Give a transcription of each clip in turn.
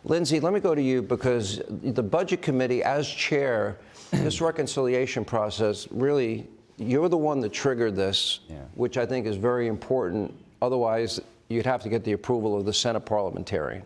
Lindsey, let me go to you because the Budget Committee, as chair, this reconciliation process, really, you're the one that triggered this, which I think is very important. Otherwise, you'd have to get the approval of the Senate parliamentarian.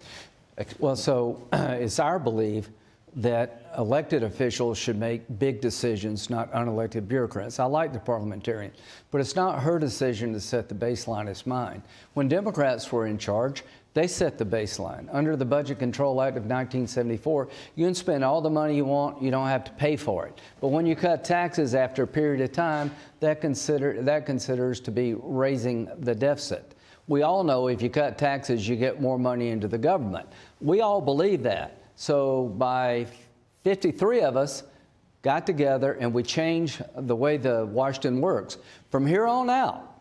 Well, so it's our belief that elected officials should make big decisions, not unelected bureaucrats. I like the parliamentarian, but it's not her decision to set the baseline, it's mine. When Democrats were in charge, they set the baseline. Under the Budget Control Act of 1974, you can spend all the money you want, you don't have to pay for it. But when you cut taxes after a period of time, that considers to be raising the deficit. We all know if you cut taxes, you get more money into the government. We all believe that. So by 53 of us got together and we changed the way the Washington works. From here on out,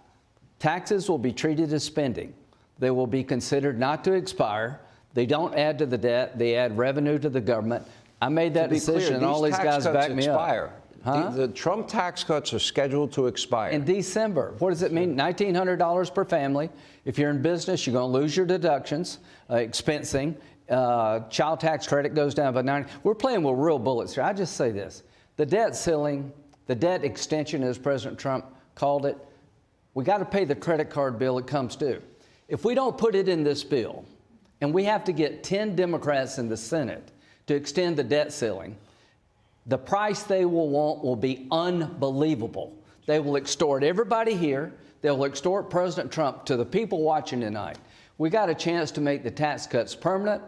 taxes will be treated as spending. They will be considered not to expire. They don't add to the debt. They add revenue to the government. I made that decision, and all these guys back me up. Huh? The Trump tax cuts are scheduled to expire. In December. What does it mean? $1,900 per family. If you're in business, you're going to lose your deductions, expensing. Child tax credit goes down by 90. We're playing with real bullets here. I just say this. The debt ceiling, the debt extension, as President Trump called it, we got to pay the credit card bill that comes due. If we don't put it in this bill, and we have to get 10 Democrats in the Senate to extend the debt ceiling, the price they will want will be unbelievable. They will extort everybody here. They will extort President Trump to the people watching tonight. We got a chance to make the tax cuts permanent,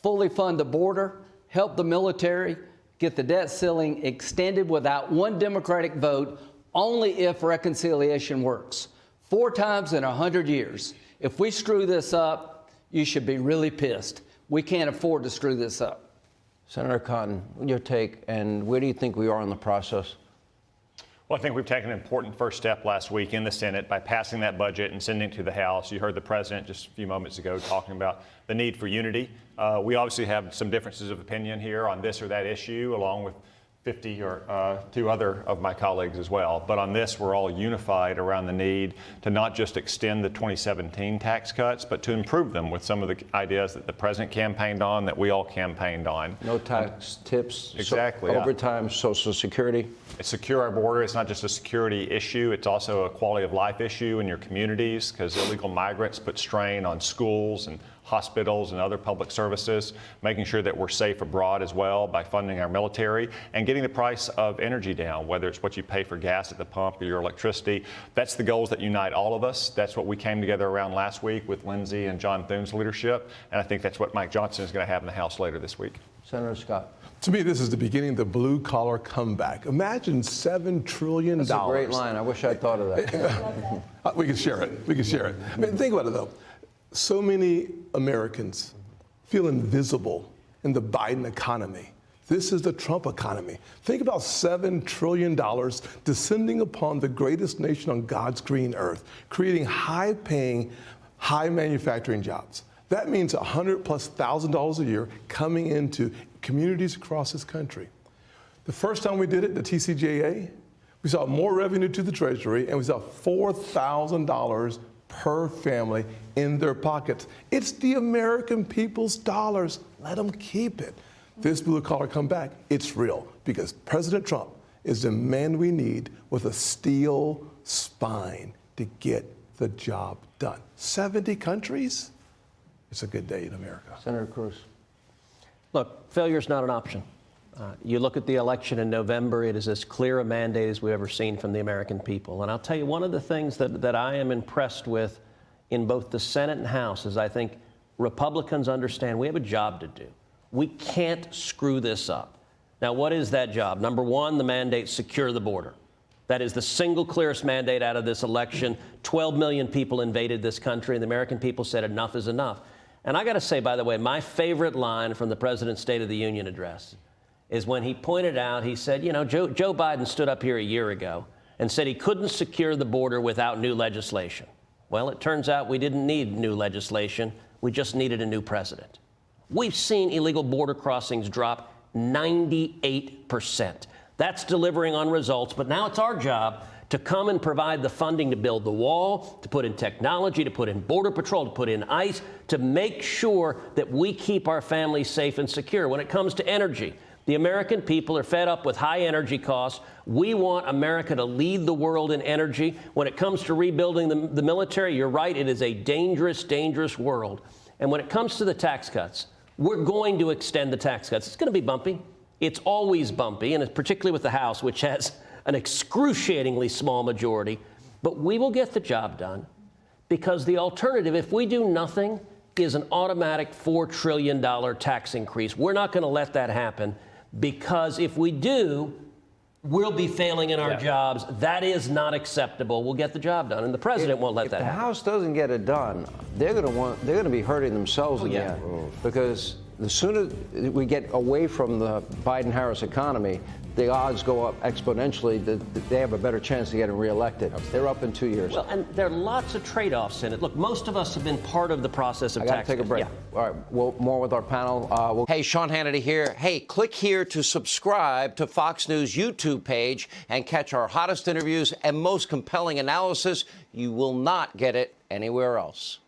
fully fund the border, help the military, get the debt ceiling extended without one Democratic vote, only if reconciliation works. 4 times in 100 years. If we screw this up, you should be really pissed. We can't afford to screw this up. Senator Cotton, your take, and where do you think we are in the process? Well, I think we've taken an important first step last week in the Senate by passing that budget and sending it to the House. You heard the president just a few moments ago talking about the need for unity. We obviously have some differences of opinion here on this or that issue, along with 50 or 2 other of my colleagues as well. But on this, we're all unified around the need to not just extend the 2017 tax cuts, but to improve them with some of the ideas that the president campaigned on, that we all campaigned on. No tax tips. Exactly. Overtime, Social Security. Secure our border. It's not just a security issue. It's also a quality of life issue in your communities, because illegal migrants put strain on schools and hospitals and other public services, making sure that we're safe abroad as well by funding our military and getting the price of energy down, whether it's what you pay for gas at the pump or your electricity. That's the goals that unite all of us. That's what we came together around last week with Lindsey and John Thune's leadership, and I think that's what Mike Johnson is going to have in the House later this week. Senator Scott. To me, this is the beginning of the blue-collar comeback. Imagine $7 trillion. That's a great line. I wish I'd thought of that. We can share it. We can share it. I mean, think about it, though. So many Americans feel invisible in the Biden economy. This is the Trump economy. Think about $7 trillion descending upon the greatest nation on God's green earth, creating high-paying, high manufacturing jobs. That means $100,000+ a year coming into communities across this country. The first time we did it, the TCJA, we saw more revenue to the Treasury, and we saw $4,000 per family in their pockets. It's the American people's dollars. Let them keep it. This blue-collar comeback, it's real, because President Trump is the man we need with a steel spine to get the job done. 70 countries? It's a good day in America. Senator Cruz. Look, failure is not an option. You look at the election in November, it is as clear a mandate as we've ever seen from the American people. And I'll tell you, one of the things that I am impressed with in both the Senate and House is I think Republicans understand we have a job to do. We can't screw this up. Now, what is that job? Number one, the mandate, secure the border. That is the single clearest mandate out of this election. 12 million people invaded this country, and the American people said enough is enough. And I got to say, by the way, my favorite line from the President's State of the Union address is when he pointed out, he said, you know, Joe Biden stood up here a year ago and said he couldn't secure the border without new legislation. Well, it turns out we didn't need new legislation. We just needed a new president. We've seen illegal border crossings drop 98%. That's delivering on results, but now it's our job to come and provide the funding to build the wall, to put in technology, to put in Border Patrol, to put in ICE, to make sure that we keep our families safe and secure. When it comes to energy, the American people are fed up with high energy costs. We want America to lead the world in energy. When it comes to rebuilding the military, you're right, it is a dangerous, dangerous world. And when it comes to the tax cuts, we're going to extend the tax cuts. It's going to be bumpy. It's always bumpy, and particularly with the House, which has an excruciatingly small majority. But we will get the job done, because the alternative, if we do nothing, is an automatic $4 trillion tax increase. We're not going to let that happen, because if we do, we'll be failing in our jobs. That is not acceptable. We'll get the job done, and the president won't let that happen. If the House doesn't get it done, they're going to be hurting themselves again, because the sooner we get away from the Biden-Harris economy, the odds go up exponentially that they have a better chance of getting reelected. They're up in 2 years. Well, and there are lots of trade-offs in it. Look, most of us have been part of the process of tax. I got to take a break. Yeah. All right, well, more with our panel. Hey, Sean Hannity here. Hey, click here to subscribe to Fox News YouTube page and catch our hottest interviews and most compelling analysis. You will not get it anywhere else.